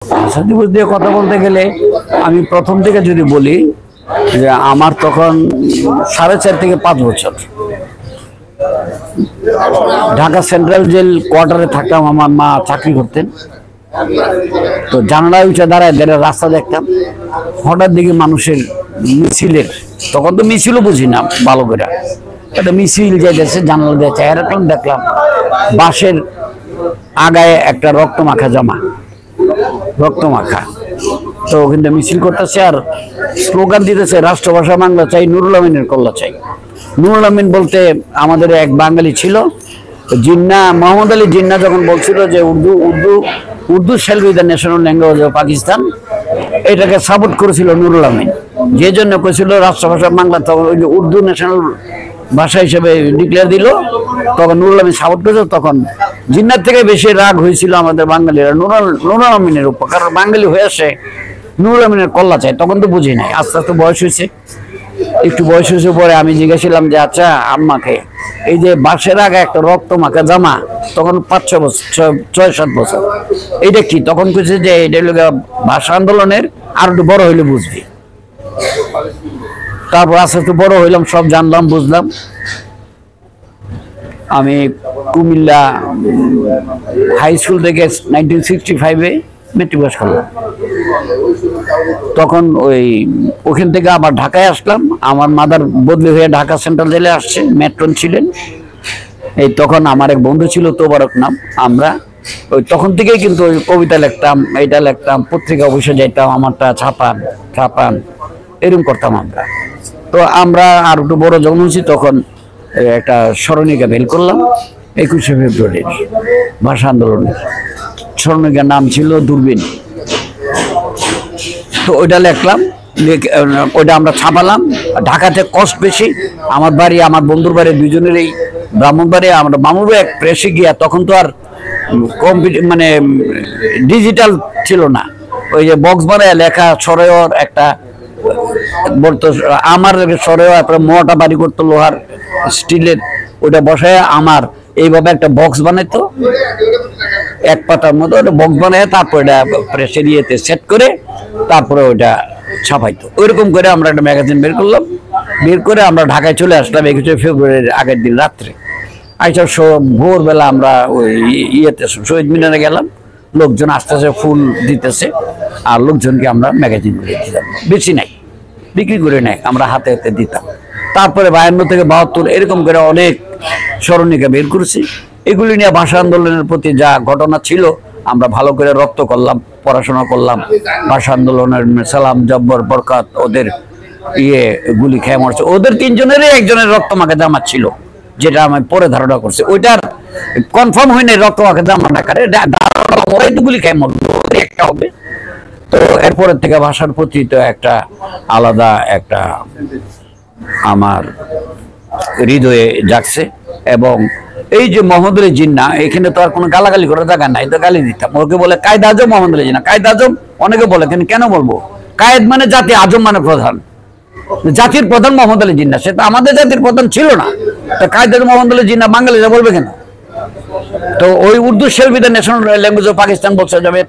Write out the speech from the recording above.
ভাষা দিবস দিয়ে কথা বলতে গেলে আমি প্রথম থেকে যদি বলি যে আমার তখন 4.5 থেকে 5 বছর ঢাকা সেন্ট্রাল জেল কোয়ার্টারে থাকতাম। আমার মা চাকরি করতেন, তো জানালা উঠে দাঁড়ায় দাঁড়ায় রাস্তা দেখতাম। হঠাৎ দিকে মানুষের মিছিলের, তখন তো মিছিলও বুঝি না ভালো করে, একটা মিছিল যাইতেছে, জানালা দিয়ে চাই এরকম দেখলাম বাঁশের আগায় একটা রক্তমাখা জামা, রক্তমাখা। তো ওখানে মিছিল করতেছে আর স্লোগান দিতেছে রাষ্ট্রভাষা বাংলা চাই, নুরুল আমিনের কল্লা চাই। নুরুল আমিন বলতে আমাদের এক বাঙালি ছিল জিন্না, মোহাম্মদ আলী জিন্না, যখন বলছিল যে Urdu shall be the national language of Pakistan, এটাকে সাপোর্ট করেছিল নুরুল আমিন। যে জন্য করেছিল রাষ্ট্রভাষা বাংলা, তখন ওই যে উর্দু ন্যাশনাল ভাষা হিসেবে ডিক্লেয়ার দিল, তখন নুরুল আমিন সাপোর্ট করেছিল। তখন জিন্নার থেকে বেশি রাগ হয়েছিল আমাদের বাঙালিরা নুরুল আমিনের উপর, কারণ বাঙালি হয়ে আসে নুরুল আমিনের কল্লা চাই। তখন তো বুঝি নাই, আস্তে আস্তে বয়স হয়েছে, একটু বয়স হয়েছে পরে আমি জিজ্ঞাসিলাম যে আচ্ছা আম্মাকে, এই যে বাঁশের আগে একটা রক্ত মাখা জামা, তখন 5-6 বছর, 6-7 বছর, এইটা কি? তখন কইছে যে এটা হলো ভাষা আন্দোলনের, আর একটু বড় হইলে বুঝবি। তারপর আস্তে আস্তে বড় হইলাম, সব জানলাম, বুঝলাম। আমি কুমিল্লা হাই স্কুল থেকে 1965-এ মেট্রিক পাস করলাম। তখন ওখান থেকে আবার ঢাকায় আসলাম। আমার মাদার বদলি হয়ে ঢাকা সেন্ট্রাল জেলে আসছে, ম্যাট্রন ছিলেন। এই তখন আমার এক বন্ধু ছিল তোবারক নাম, আমরা তখন থেকেই কিন্তু ওই কবিতা লিখতাম, এইটা লিখতাম, পত্রিকা অফিসে যাইতাম, আমারটা ছাপান এরকম করতাম আমরা। তো আমরা আর একটু বড় যখন হয়েছি তখন একটা স্মরণিকা বের করলাম 21শে ফেব্রুয়ারির ভাষা আন্দোলনের। স্মরণিকার নাম ছিল দূরবীন। তো ওইটা লিখলাম, ওইটা আমরা ছাপালাম। ঢাকাতে কষ্ট বেশি, আমার বাড়ি আমার বন্ধুর বাড়ি দুজনেরই ব্রাহ্মণবাড়ি। আমরা মামুর এক প্রেসে গিয়া, তখন তো আর মানে ডিজিটাল ছিল না, ওই যে বক্স বানায় লেখা সরেওর একটা বলতো, আমার সরেও তারপরে মোটা বাড়ি করতো লোহার স্টিলের, ওইটা বসায় আমার এইভাবে একটা বক্স বানাইতো এক পাতার মতো, ওটা বক্স বানায় তারপর এটা প্রেসের ইয়েতে সেট করে তারপরে ওইটা ছাপাইতো। ওইরকম করে আমরা একটা ম্যাগাজিন বের করলাম। বের করে আমরা ঢাকায় চলে আসলাম 21শে ফেব্রুয়ারির আগের দিন রাত্রে। আচ্ছা, ভোরবেলা আমরা ওই ইয়েতে শহীদ মিনারে গেলাম, লোকজন আসতেছে, ফুল দিতেছে, আর লোকজনকে আমরা ম্যাগাজিন করে দিতাম। বেশি নাই, বিক্রি করে নেয়, আমরা হাতে হাতে দিতাম। তারপরে 52 থেকে 72 এরকম করে অনেক স্মরণিকা বের করেছি। এগুলি নিয়ে ভাষা আন্দোলনের প্রতি যা ঘটনা ছিল আমরা ভালো করে রপ্ত করলাম, পড়াশোনা করলাম। ভাষা আন্দোলনের সালাম, জব্বর, বরকাত, ওদের গুলি খেয়ে মরছে, ওদের 3 জনেরই একজনের রক্তমাখা জামা ছিল, যেটা আমি পরে ধারণা করছি। ওইটার কনফার্ম হয়নি রক্তমাখা জামা না কারে, ওরাই তো গুলি খেয়ে মরলো, একটা হবে। তো এরপরের থেকে ভাষার প্রতি তো একটা আলাদা একটা আমার হৃদয়ে জাগছে। এবং এই যে মোহাম্মদ আলী জিন্না, এখানে তো আর কোনো গালাগালি করার জায়গা নাই, তো গালি দিতাম। ওকে বলে কায়েদ আজম মোহাম্মদ আলী জিন্না, কায়েদ আজম। অনেকে বলে কেন বলবো, কায়েদ মানে জাতি, আজম মানে প্রধান, জাতির প্রধান মোহাম্মদ আলী জিন্না, সে তো আমাদের জাতির প্রধান ছিল না। তো কায়েদ আজম মোহাম্মদ আলী জিন্না বাঙালিরা বলবে কেন? তো ওই Urdu shall be the national language of Pakistan বলছে যাবে।